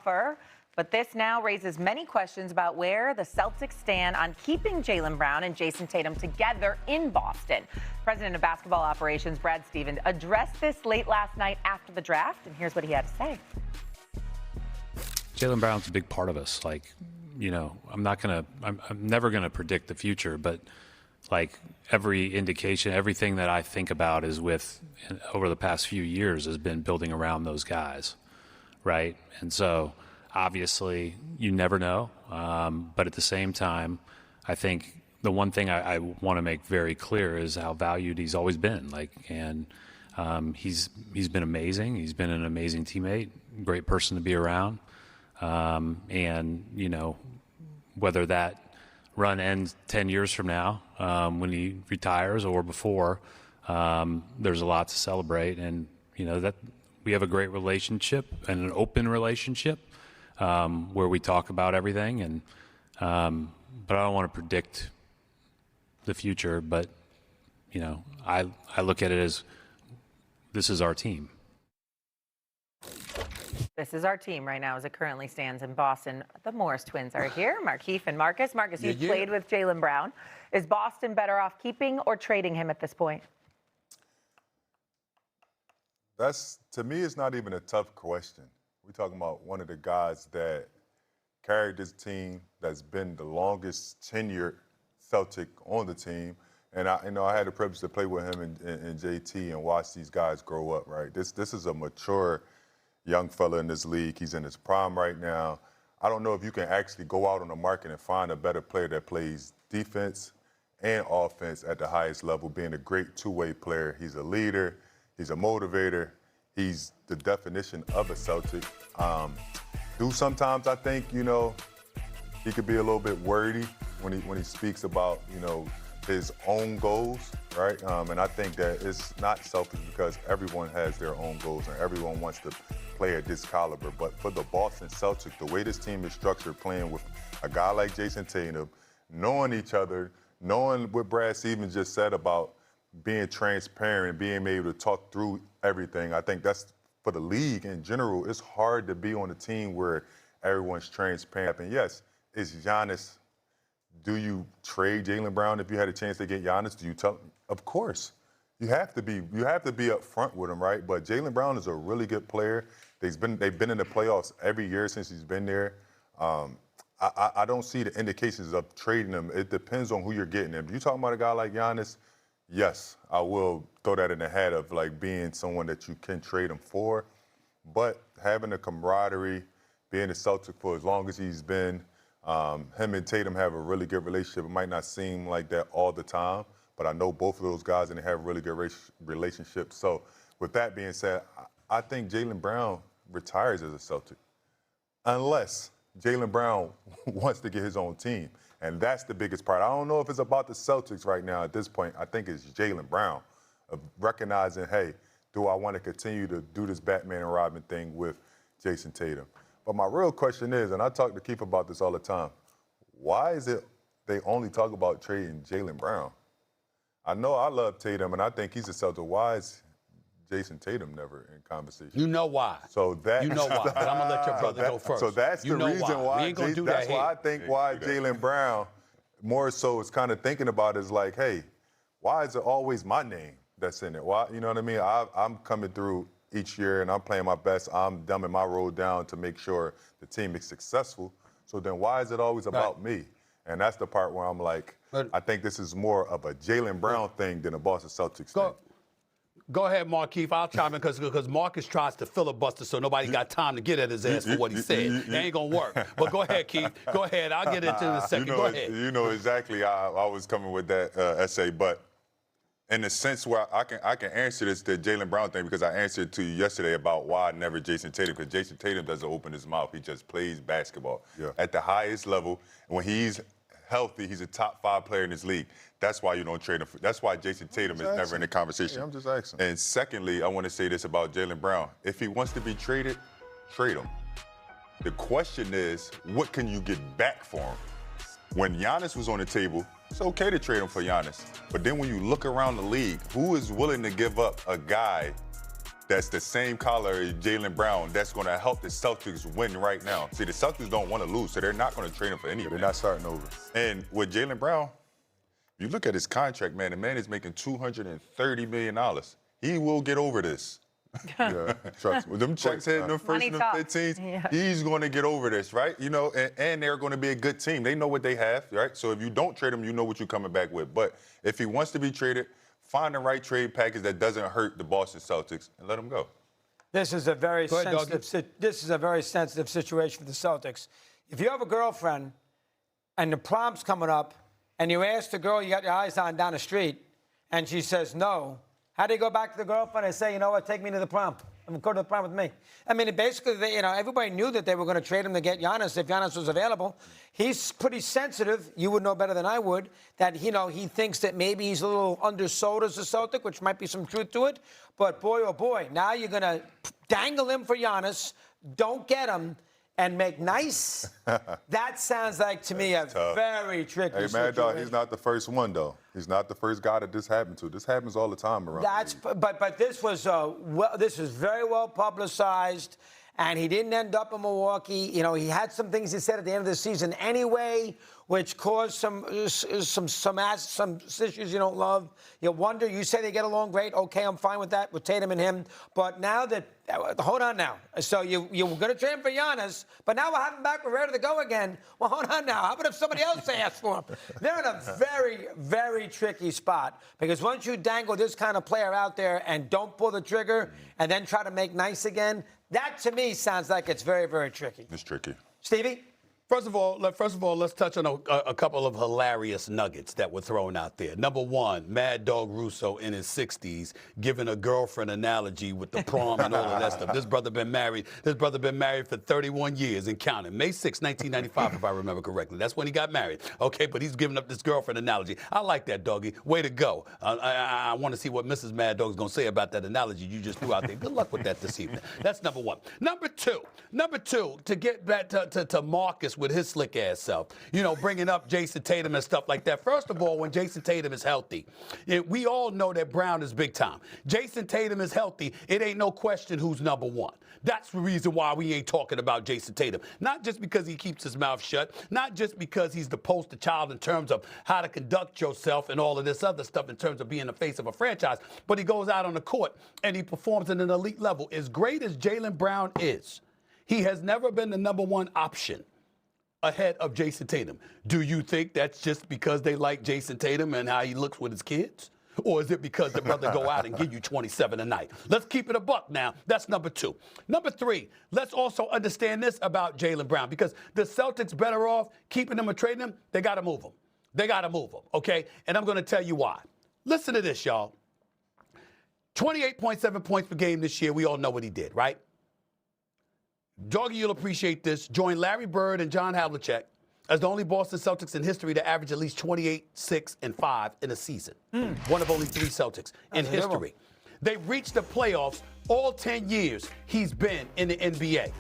offer. But this now raises many questions about where the Celtics stand on keeping Jaylen Brown and Jason Tatum together in Boston. President of Basketball Operations, Brad Stevens, addressed this late last night after the draft, and here's what he had to say. Jaylen Brown's a big part of us. Like, you know, I'm never going to predict the future, but like every indication, everything that I think about is over the past few years has been building around those guys, right? And so obviously you never know, but at the same time, I think the one thing I want to make very clear is how valued he's always been. He's been amazing. He's been an amazing teammate, great person to be around. And, you know, whether that run ends 10 years from now when he retires or before, there's a lot to celebrate. And, you know, that we have a great relationship and an open relationship where we talk about everything. And but I don't want to predict the future. But, you know, I look at it as this is our team. This is our team right now as it currently stands in Boston. The Morris twins are here, Markieff and Marcus. Marcus, you played with Jaylen Brown. Is Boston better off keeping or trading him at this point? To me, it's not even a tough question. We're talking about one of the guys that carried this team, that's been the longest tenured Celtic on the team. And I had the privilege to play with him and JT and watch these guys grow up, right? This is a mature young fella in this league. He's in his prime right now. I don't know if you can actually go out on the market and find a better player that plays defense and offense at the highest level, being a great two-way player. He's a leader. He's a motivator. He's the definition of a Celtic. Sometimes I think, you know, he could be a little bit wordy when he speaks about, you know, his own goals, right? And I think that it's not selfish because everyone has their own goals and everyone wants to play at this caliber. But for the Boston Celtics, the way this team is structured, playing with a guy like Jason Tatum, knowing each other, knowing what Brad Stevens just said about being transparent, being able to talk through everything, I think that's, for the league in general, it's hard to be on a team where everyone's transparent. And yes, it's Giannis. Do you trade Jaylen Brown if you had a chance to get Giannis? Do you tell him? Of course. You have to be up front with him, right? But Jaylen Brown is a really good player. They've been in the playoffs every year since he's been there. I don't see the indications of trading him. It depends on who you're getting. If you're talking about a guy like Giannis, yes, I will throw that in the hat of like being someone that you can trade him for. But having a camaraderie, being a Celtic for as long as he's been, him and Tatum have a really good relationship. It might not seem like that all the time, but I know both of those guys and they have a really good relationship. So with that being said, I think Jaylen Brown retires as a Celtic unless Jaylen Brown wants to get his own team. And that's the biggest part. I don't know if it's about the Celtics right now at this point. I think it's Jaylen Brown of recognizing, hey, do I want to continue to do this Batman and Robin thing with Jason Tatum? But my real question is, and I talk to Keith about this all the time, why is it they only talk about trading Jaylen Brown? I know I love Tatum, and I think he's a Celtic. Why is Jason Tatum never in conversation? You know why. So that you know why. But I'm gonna let your brother go first. So that's the reason why. We ain't gonna do that's that why here. I think why Jaylen Brown more so is kind of thinking about is like, hey, why is it always my name that's in it? Why, you know what I mean? I'm coming through each year and I'm playing my best. I'm dumbing my role down to make sure the team is successful. So then why is it always about me? And that's the part where I'm like, I think this is more of a Jaylen Brown thing than a Boston Celtics thing. Go ahead, Markieff. I'll chime in because Marcus tries to filibuster so nobody got time to get at his ass for what he said. It ain't going to work. But go ahead, Keith. Go ahead. I'll get into it in a second. Go ahead. You know exactly how I was coming with that essay. But in the sense where I can answer this, the Jaylen Brown thing, because I answered to you yesterday about why never Jason Tatum, because Jason Tatum doesn't open his mouth. He just plays basketball at the highest level. When he's healthy, he's a top 5 player in this league. That's why you don't trade him. That's why Jason Tatum is never in the conversation. Yeah, I'm just asking. And secondly, I want to say this about Jaylen Brown. If he wants to be traded, trade him. The question is, what can you get back for him? When Giannis was on the table, it's okay to trade him for Giannis. But then when you look around the league, who is willing to give up a guy that's the same caliber as Jaylen Brown that's going to help the Celtics win right now. See, the Celtics don't want to lose, so they're not going to trade him for anything. They're not starting over. And with Jaylen Brown, you look at his contract, man, the man is making $230 million. He will get over this. Yeah, trust me. With them checks hitting them first and the 15s, he's going to get over this, right? You know, and they're going to be a good team. They know what they have, right? So if you don't trade him, you know what you're coming back with. But if he wants to be traded, find the right trade package that doesn't hurt the Boston Celtics and let him go. This is a very sensitive situation for the Celtics. If you have a girlfriend and the prom's coming up and you ask the girl you got your eyes on down the street and she says no, how do you go back to the girlfriend and say, you know what, take me to the prom? Go to the prom with me. I mean, basically, everybody knew that they were going to trade him to get Giannis if Giannis was available. He's pretty sensitive. You would know better than I would that, he thinks that maybe he's a little undersold as a Celtic, which might be some truth to it. But boy, oh boy, now you're going to dangle him for Giannis, don't get him, and make nice. That sounds like, to me, a very tricky situation. Hey, Mad Dog, he's not the first one, though. He's not the first guy that this happened to. This happens all the time around. But this was this was very well publicized, and he didn't end up in Milwaukee. He had some things he said at the end of the season anyway, which caused some issues you don't love. You wonder. You say they get along great. Okay, I'm fine with that with Tatum and him. But now that hold on now. So you were going to trade him for Giannis, but now we'll have him back. We're ready to go again. Well, hold on now. How about if somebody else asks for him? They're in a very, very tricky spot because once you dangle this kind of player out there and don't pull the trigger and then try to make nice again, that to me sounds like it's very, very tricky. It's tricky. Stevie? First of all, let's touch on a couple of hilarious nuggets that were thrown out there. Number one, Mad Dog Russo in his 60s giving a girlfriend analogy with the prom and all of that stuff. This brother been married for 31 years and counting. May 6, 1995, if I remember correctly. That's when he got married. Okay, but he's giving up this girlfriend analogy. I like that, doggy. Way to go. I want to see what Mrs. Mad Dog is going to say about that analogy you just threw out there. Good luck with that this evening. That's number one. Number two, to get back to Marcus with his slick ass self, bringing up Jason Tatum and stuff like that. First of all, when Jason Tatum is healthy, we all know that Brown is big time. Jason Tatum is healthy. It ain't no question who's number one. That's the reason why we ain't talking about Jason Tatum. Not just because he keeps his mouth shut, not just because he's the poster child in terms of how to conduct yourself and all of this other stuff in terms of being the face of a franchise, but he goes out on the court and he performs at an elite level. As great as Jaylen Brown is, he has never been the number one option ahead of Jason Tatum. Do you think that's just because they like Jason Tatum and how he looks with his kids? Or is it because the brother go out and give you 27 a night? Let's keep it a buck now. That's number two. Number three, let's also understand this about Jaylen Brown, because the Celtics better off keeping him or trading him. They got to move him. They got to move him, okay? And I'm going to tell you why. Listen to this, y'all. 28.7 points per game this year. We all know what he did, right? Doggy, you'll appreciate this. Joined Larry Bird and John Havlicek as the only Boston Celtics in history to average at least 28, 6, and 5 in a season. One of only 3 Celtics in history. They've reached the playoffs all 10 years he's been in the NBA.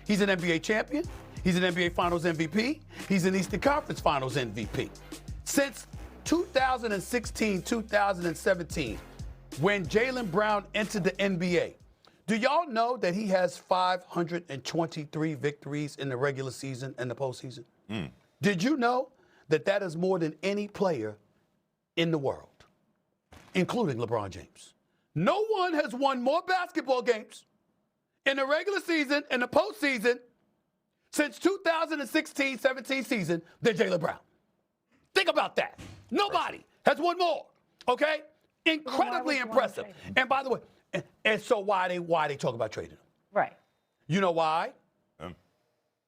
He's an NBA champion. He's an NBA Finals MVP. He's an Eastern Conference Finals MVP. Since 2016, 2017, when Jaylen Brown entered the NBA, do y'all know that he has 523 victories in the regular season and the postseason? Did you know that that is more than any player in the world, including LeBron James? No one has won more basketball games in the regular season and the postseason since 2016-17 season than Jaylen Brown. Think about that. Nobody has won more, okay? Incredibly impressive. And by the way, and so why they talk about trading him? Right. You know why?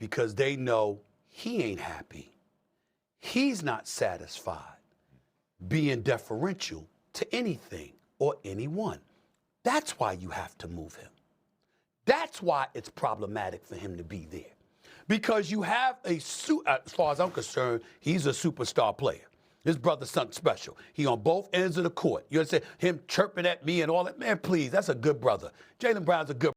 Because they know he ain't happy. He's not satisfied being deferential to anything or anyone. That's why you have to move him. That's why it's problematic for him to be there. Because you have as far as I'm concerned, he's a superstar player. This brother's something special. He on both ends of the court. You understand? Him chirping at me and all that. Man, please, that's a good brother. Jaylen Brown's a good